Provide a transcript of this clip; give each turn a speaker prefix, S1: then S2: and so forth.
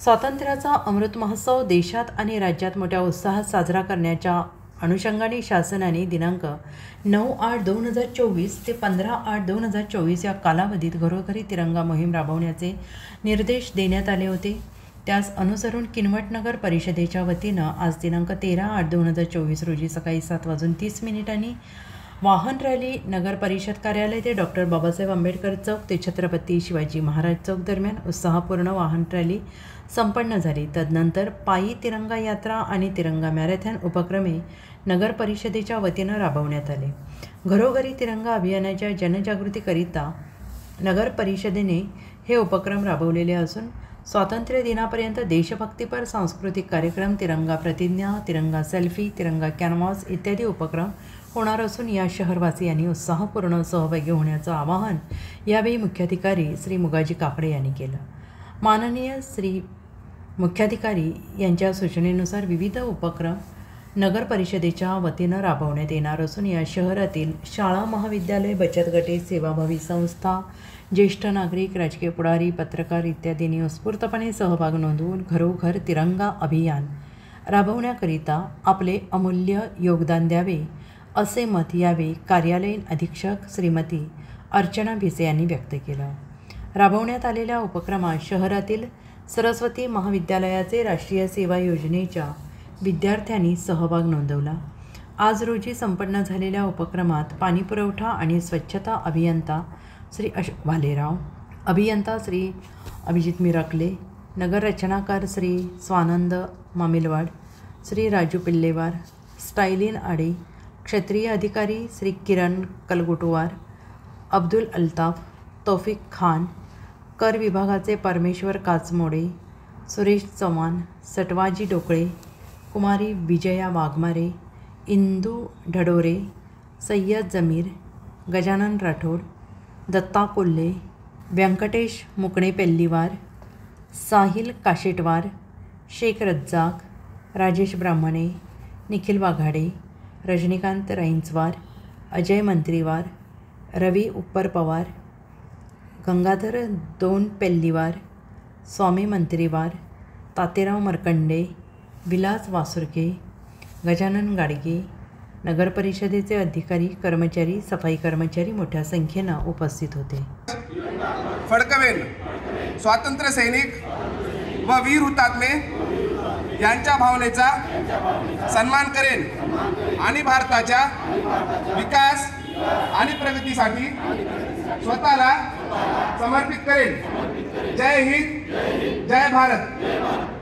S1: स्वातंत्र्याचा अमृत महोत्सव देशात आणि राज्यात मोठ्या उत्साहात साजरा करण्याच्या अनुषंगाने शासनाने दिनांक 9/8/2024 ते 15/8/2024 या कालावधीत घरोघरी तिरंगा मोहीम राबवण्याचे निर्देश देण्यात आले होते। त्यास अनुसरून किनवट नगर परिषदेच्या वतीनं आज दिनांक 13/8/2024 रोजी सकाळी 7:30 वाहन रॅली नगर परिषद कार्यालय ते डॉक्टर बाबासाहेब आंबेडकर चौक ते छत्रपती शिवाजी महाराज चौक दरम्यान उत्साहपूर्ण वाहन रॅली संपन्न झाली। तदनंतर पायी तिरंगा यात्रा आणि तिरंगा मॅरेथॉन उपक्रमे नगर परिषदेच्या वतीनं राबवण्यात आले। घरोघरी तिरंगा अभियानाच्या जनजागृतीकरिता नगर परिषदेने हे उपक्रम राबवलेले असून स्वातंत्र्य दिनापर्यंत देशभक्तीपर सांस्कृतिक कार्यक्रम, तिरंगा प्रतिज्ञा, तिरंगा सेल्फी, तिरंगा कॅनव्हास इत्यादी उपक्रम होणार असून या शहरवासियांनी उत्साहपूर्ण सहभागी होण्याचं आवाहन यावेळी मुख्याधिकारी श्री मुगाजी काकडे यांनी केलं। माननीय श्री मुख्याधिकारी यांच्या सूचनेनुसार विविध उपक्रम नगर परिषदेच्या वतीनं राबवण्यात येणार असून या शहरातील शाळा, महाविद्यालय, बचत गटे, सेवाभावी संस्था, ज्येष्ठ नागरिक, राजकीय पुढारी, पत्रकार इत्यादींनी उत्स्फूर्तपणे सहभाग नोंदवून घरोघर तिरंगा अभियान राबवण्याकरिता आपले अमूल्य योगदान द्यावे असे मत यावेळी कार्यालयीन अधीक्षक श्रीमती अर्चना भिसे यांनी व्यक्त केलं। राबवण्यात आलेल्या उपक्रमात शहरातील सरस्वती महाविद्यालयाचे राष्ट्रीय सेवा योजनेच्या विद्यार्थ्यांनी सहभाग नोंदवला। आज रोजी संपन्न झालेल्या उपक्रमात पाणीपुरवठा आणि स्वच्छता अभियंता श्री अशोक भालेराव, अभियंता श्री अभिजित मिरकले, नगर रचनाकार श्री स्वानंद मामिलवाड, श्री राजू पिल्लेवार, स्टायलिन आडे, क्षेत्रीय अधिकारी श्री किरण कलगुटवार, अब्दुल अल्ताफ, तौफिक खान, कर विभागाचे परमेश्वर काचमोडे, सुरेश चव्हाण, सटवाजी डोकळे, कुमारी विजया वाघमारे, इंदू ढडोरे, सय्यद जमीर, गजानन राठोड, दत्ता कोल्हे, व्यंकटेश मुकणे पेल्लीवार, साहिल काशेटवार, शेख रज्जाक, राजेश ब्राह्मणे, निखिल वाघाडे, रजनीकांत राईंचवार, अजय मंत्रीवार, रवी उप्पर पवार, गंगाधर दोन पेल्लीवार, स्वामी मंत्रीवार, तातेराव मरकंडे, विलास वासुरके, गजानन गाडगे, नगर परिषदेचे अधिकारी, कर्मचारी, सफाई कर्मचारी मोठ्या संख्येनं उपस्थित होते।
S2: फडकवेन स्वातंत्र्य सैनिक व वीर हुतात्मे यांच्या भावनेचा सन्मान करेन आणि भारताच्या विकास आणि प्रगतीसाठी स्वतःला समर्पित करेन। जय हिंद, जय भारत।